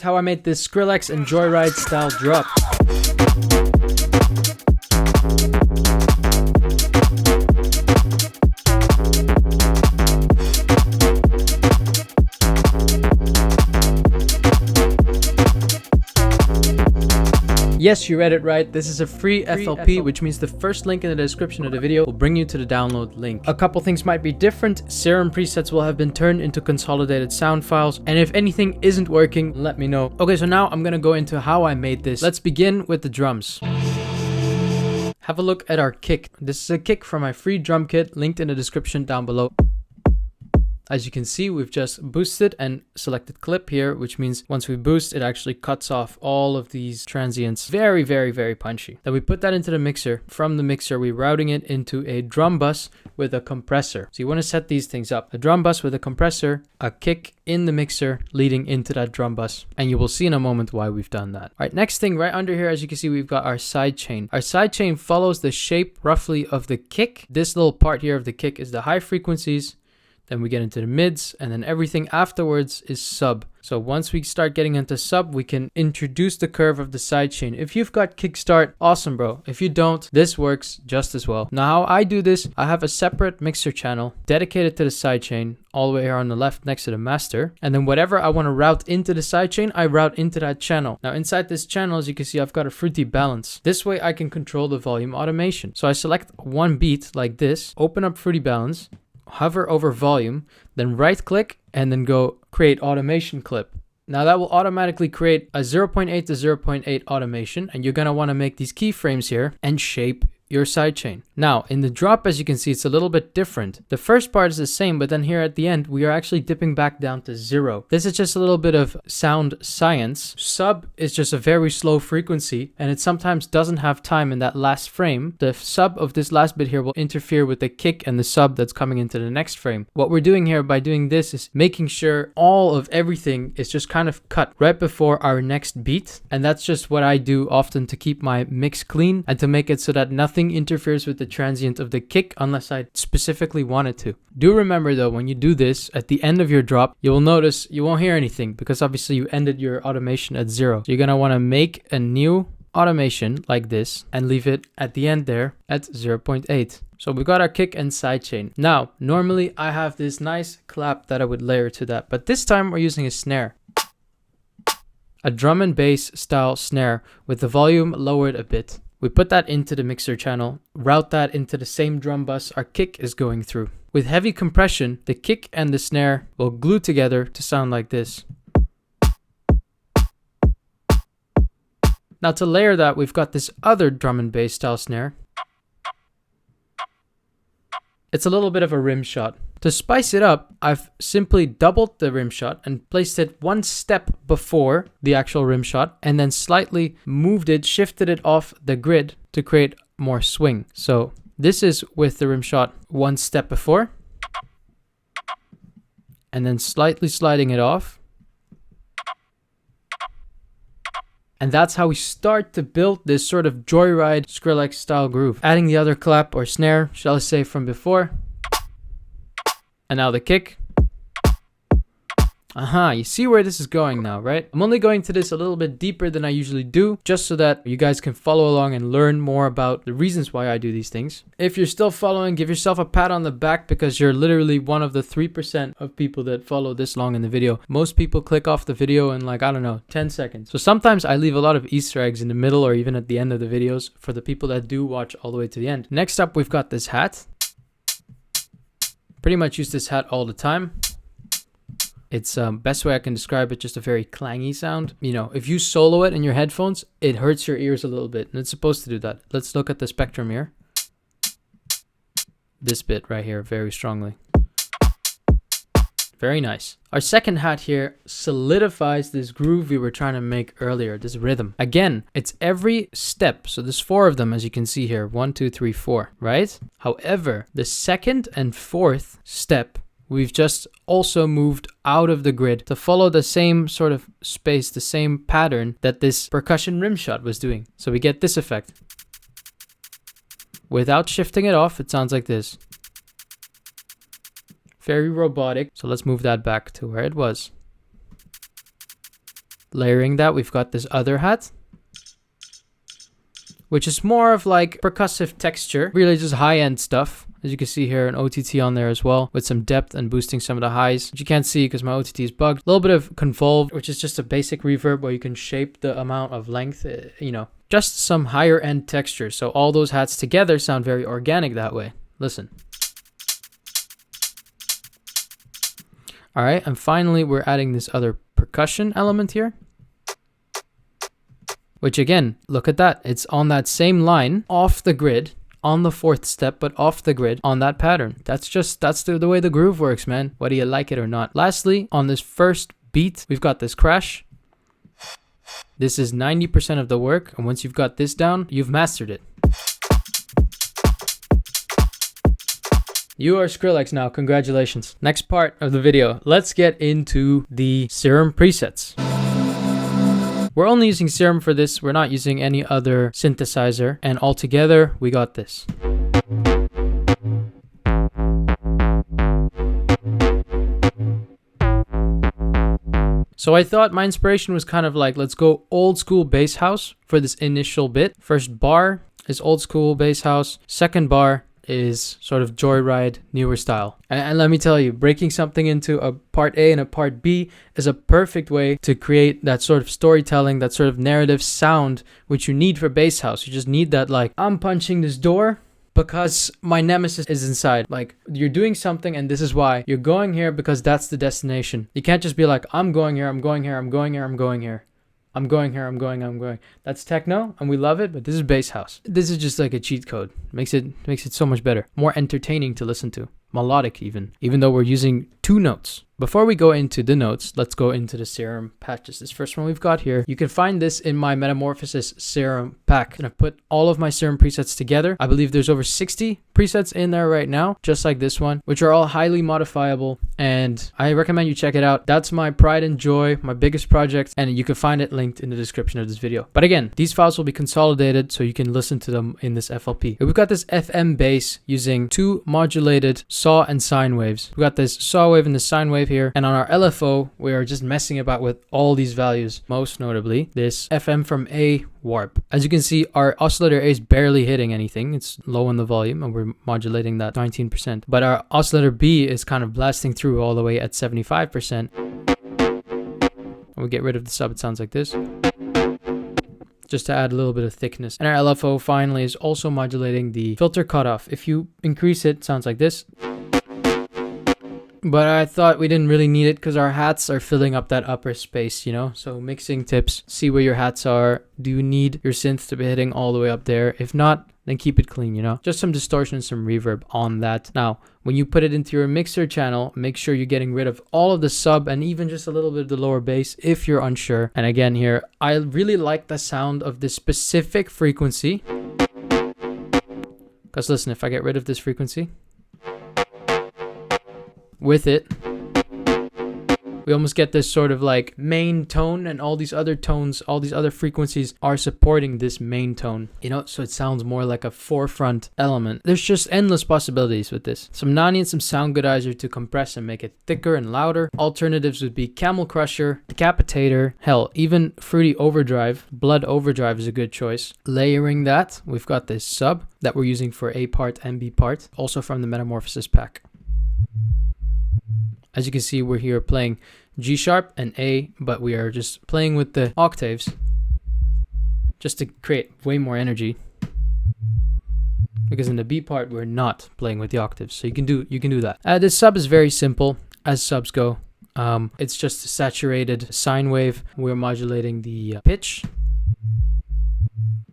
How I made this Skrillex and Joyryde style drop. Yes, you read it right. This is a free FLP, which means the first link in the description of the video will bring you to the download link. A couple things might be different. SERUM presets will have been turned into consolidated sound files, and if anything isn't working, let me know. Okay, so now I'm gonna go into how I made this. Let's begin with the drums. Have a look at our kick. This is a kick from my free drum kit, linked in the description down below. As you can see, we've just boosted and selected clip here, which means once we boost, it actually cuts off all of these transients. Very, very, very punchy. Then we put that into the mixer. From the mixer, we're routing it into a drum bus with a compressor. So you want to set these things up. A drum bus with a compressor, a kick in the mixer leading into that drum bus. And you will see in a moment why we've done that. All right, next thing right under here, as you can see, we've got our side chain. Our side chain follows the shape roughly of the kick. This little part here of the kick is the high frequencies. Then we get into the mids, and then everything afterwards is sub. So once we start getting into sub, we can introduce the curve of the sidechain. If you've got kickstart, awesome, bro. If you don't, this works just as well. Now, how I do this, I have a separate mixer channel dedicated to the sidechain, all the way here on the left next to the master. And then whatever I want to route into the sidechain, I route into that channel. Now, inside this channel, as you can see, I've got a fruity balance. This way, I can control the volume automation. So I select one beat like this, open up fruity balance, hover over volume, then right click and then go create automation clip. Now that will automatically create a 0.8 to 0.8 automation, and you're going to want to make these keyframes here and shape your sidechain. Now in the drop, as you can see, it's a little bit different. The first part is the same, but then here at the end, we are actually dipping back down to 0. This is just a little bit of sound science. Sub is just a very slow frequency, and it sometimes doesn't have time in that last frame. The sub of this last bit here will interfere with the kick and the sub that's coming into the next frame. What we're doing here by doing this is making sure all of everything is just kind of cut right before our next beat. And that's just what I do often to keep my mix clean and to make it so that nothing interferes with the transient of the kick unless I specifically want it to. Do remember though, when you do this at the end of your drop, you will notice you won't hear anything because obviously you ended your automation at 0. So you're going to want to make a new automation like this and leave it at the end there at 0.8. So we've got our kick and sidechain. Now, normally I have this nice clap that I would layer to that, but this time we're using a snare. A drum and bass style snare with the volume lowered a bit. We put that into the mixer channel, route that into the same drum bus our kick is going through. With heavy compression, the kick and the snare will glue together to sound like this. Now to layer that, we've got this other drum and bass style snare. It's a little bit of a rim shot. To spice it up, I've simply doubled the rim shot and placed it one step before the actual rim shot, and then slightly moved it, shifted it off the grid to create more swing. So this is with the rim shot one step before, and then slightly sliding it off. And that's how we start to build this sort of Joyryde Skrillex style groove. Adding the other clap or snare, shall I say, from before. And now the kick. You see where this is going now, right? I'm only going to this a little bit deeper than I usually do, just so that you guys can follow along and learn more about the reasons why I do these things. If you're still following, give yourself a pat on the back because you're literally one of the 3% of people that follow this long in the video. Most people click off the video in like, I don't know, 10 seconds. So sometimes I leave a lot of Easter eggs in the middle or even at the end of the videos for the people that do watch all the way to the end. Next up, we've got this hat. Pretty much use this hat all the time. It's best way I can describe it, just a very clangy sound. You know, if you solo it in your headphones, it hurts your ears a little bit, and it's supposed to do that. Let's look at the spectrum here. This bit right here, very strongly. Very nice. Our second hat here solidifies this groove we were trying to make earlier, this rhythm. Again, it's every step. So there's 4 of them, as you can see here. 1, 2, 3, 4, right? However, the second and fourth step, we've just also moved out of the grid to follow the same sort of space, the same pattern that this percussion rim shot was doing. So we get this effect. Without shifting it off, it sounds like this. Very robotic. So let's move that back to where it was. Layering that, we've got this other hat, which is more of like percussive texture, really just high-end stuff. As you can see here, an OTT on there as well, with some depth and boosting some of the highs, which you can't see because my OTT is bugged. A little bit of convolved, which is just a basic reverb where you can shape the amount of length, you know, just some higher end texture. So all those hats together sound very organic that way. Listen. All right, and finally, we're adding this other percussion element here. Which again, look at that. It's on that same line, off the grid, on the 4th step, but off the grid on that pattern. That's the way the groove works, man, whether you like it or not. Lastly, on this first beat, we've got this crash. This is 90% of the work, and once you've got this down, you've mastered it. You are Skrillex now, congratulations. Next part of the video, let's get into the SERUM presets. We're only using SERUM for this, we're not using any other synthesizer, and altogether, we got this. So I thought my inspiration was kind of like, let's go old school bass house for this initial bit. First bar is old school bass house, second bar is sort of Joyryde, newer style. And let me tell you, breaking something into a part A and a part B is a perfect way to create that sort of storytelling, that sort of narrative sound, which you need for bass house. You just need that, like, I'm punching this door because my nemesis is inside. Like, you're doing something and this is why. You're going here because that's the destination. You can't just be like, I'm going here, I'm going here, I'm going here, I'm going here. I'm going here, I'm going. That's techno, and we love it, but this is bass house. This is just like a cheat code. Makes it so much better. More entertaining to listen to. Melodic even though we're using 2 notes. Before we go into the notes, let's go into the SERUM patches. This first one we've got here, you can find this in my Metamorphosis SERUM pack. And I've put all of my SERUM presets together. I believe there's over 60 presets in there right now, just like this one, which are all highly modifiable. And I recommend you check it out. That's my pride and joy, my biggest project, and you can find it linked in the description of this video. But again, these files will be consolidated so you can listen to them in this FLP. We've got this FM bass using 2 modulated saw and sine waves. We've got this saw wave and the sine wave here, and on our LFO we are just messing about with all these values, most notably this FM from A warp. As you can see, our oscillator A is barely hitting anything. It's low on the volume and we're modulating that 19%, but our oscillator B is kind of blasting through all the way at 75%. And we get rid of the sub, it sounds like this, just to add a little bit of thickness. And our LFO finally is also modulating the filter cutoff. If you increase it, it sounds like this. But I thought we didn't really need it because our hats are filling up that upper space, you know? So mixing tips, see where your hats are. Do you need your synth to be hitting all the way up there? If not, then keep it clean, you know? Just some distortion and some reverb on that. Now, when you put it into your mixer channel, make sure you're getting rid of all of the sub and even just a little bit of the lower bass if you're unsure. And again here, I really like the sound of this specific frequency. Because listen, if I get rid of this frequency, with it, we almost get this sort of like main tone, and all these other tones, all these other frequencies are supporting this main tone, you know, so it sounds more like a forefront element. There's just endless possibilities with this. Some Nani and some Sound Goodizer to compress and make it thicker and louder. Alternatives would be Camel Crusher, Decapitator, hell, even Fruity Overdrive. Blood Overdrive is a good choice. Layering that, we've got this sub that we're using for A part and B part, also from the Metamorphosis pack. As you can see, we're here playing G sharp and A, but we are just playing with the octaves just to create way more energy. Because in the B part, we're not playing with the octaves, so you can do that. This sub is very simple, as subs go. It's just a saturated sine wave. We're modulating the pitch.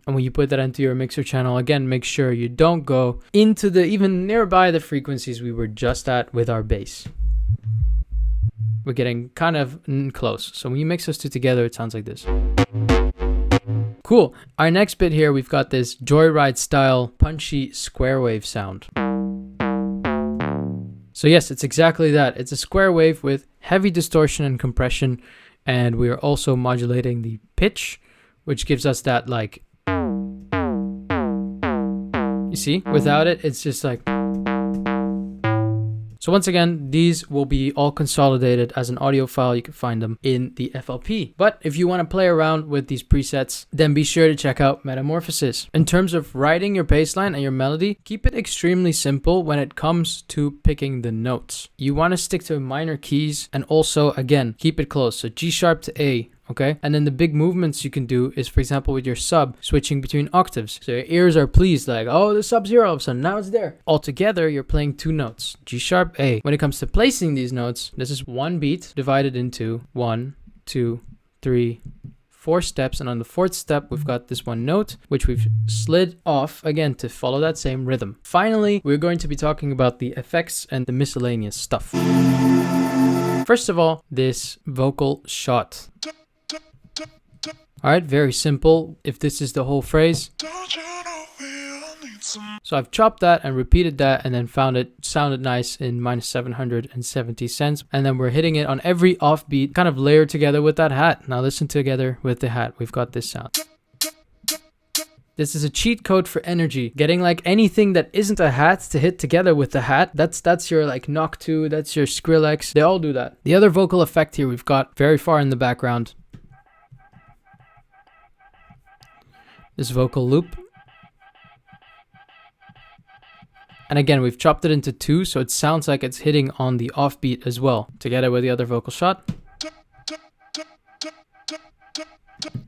And when you put that into your mixer channel, again, make sure you don't go into the even nearby the frequencies we were just at with our bass. We're getting kind of close. So when you mix those two together, it sounds like this. Cool. Our next bit here, we've got this Joyryde style punchy square wave sound. So yes, it's exactly that. It's a square wave with heavy distortion and compression. And we are also modulating the pitch, which gives us that like, you see, without it, it's just like, So once again, these will be all consolidated as an audio file. You can find them in the FLP. But if you want to play around with these presets, then be sure to check out Metamorphosis. In terms of writing your bass line and your melody, keep it extremely simple when it comes to picking the notes. You want to stick to minor keys, and also, again, keep it close. So G sharp to A. Okay, and then the big movements you can do is, for example, with your sub, switching between octaves. So your ears are pleased, like, oh, the sub's here all of a sudden, now it's there. Altogether, you're playing 2 notes, G sharp, A. When it comes to placing these notes, this is 1 beat divided into 1, 2, 3, 4 steps. And on the 4th step, we've got this 1 note, which we've slid off again to follow that same rhythm. Finally, we're going to be talking about the effects and the miscellaneous stuff. First of all, this vocal shot. Alright, very simple. If this is the whole phrase. So I've chopped that and repeated that and then found it sounded nice in -770 cents. And then we're hitting it on every offbeat, kind of layered together with that hat. Now listen together with the hat. We've got this sound. This is a cheat code for energy. Getting like anything that isn't a hat to hit together with the hat. That's your like knock 2, that's your Skrillex. They all do that. The other vocal effect here we've got very far in the background. This vocal loop. And again, we've chopped it into 2, so it sounds like it's hitting on the offbeat as well, together with the other vocal shot.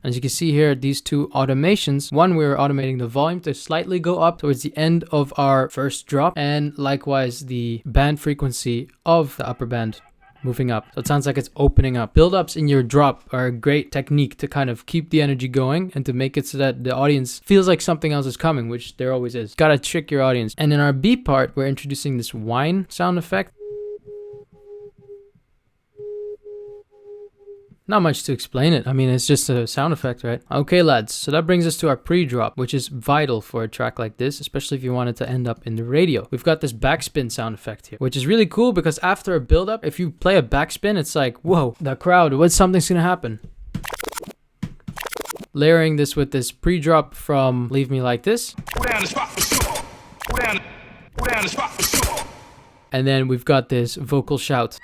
As you can see here, these 2 automations, one we're automating the volume to slightly go up towards the end of our first drop, and likewise the band frequency of the upper band moving up. So it sounds like it's opening up. Build-ups in your drop are a great technique to kind of keep the energy going and to make it so that the audience feels like something else is coming, which there always is. Gotta trick your audience. And in our B part, we're introducing this whine sound effect. Not much to explain it. I mean, it's just a sound effect, right? Okay, lads. So that brings us to our pre-drop, which is vital for a track like this, especially if you want it to end up in the radio. We've got this backspin sound effect here, which is really cool because after a build-up, if you play a backspin, it's like, whoa, the crowd, something's gonna happen. Layering this with this pre-drop from Leave Me Like This. And then we've got this vocal shout.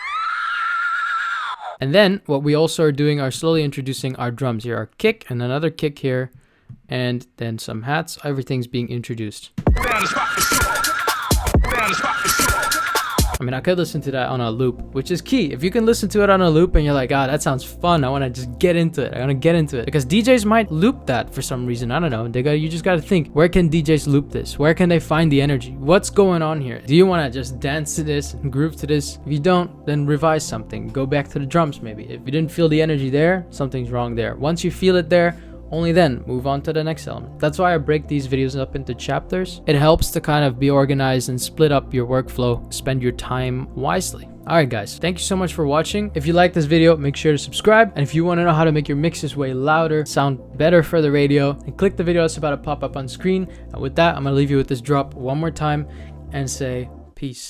And then what we also are doing are slowly introducing our drums here, our kick and another kick here, and then some hats. Everything's being introduced. I mean, I could listen to that on a loop, which is key. If you can listen to it on a loop and you're like, ah, that sounds fun, I want to just get into it. I want to get into it. Because DJs might loop that for some reason. I don't know. You just got to think, where can DJs loop this? Where can they find the energy? What's going on here? Do you want to just dance to this and groove to this? If you don't, then revise something. Go back to the drums maybe. If you didn't feel the energy there, something's wrong there. Once you feel it there, only then move on to the next element. That's why I break these videos up into chapters. It helps to kind of be organized and split up your workflow, spend your time wisely. Alright guys, thank you so much for watching. If you like this video, make sure to subscribe. And if you want to know how to make your mixes way louder, sound better for the radio, then click the video that's about to pop up on screen. And with that, I'm going to leave you with this drop one more time and say peace.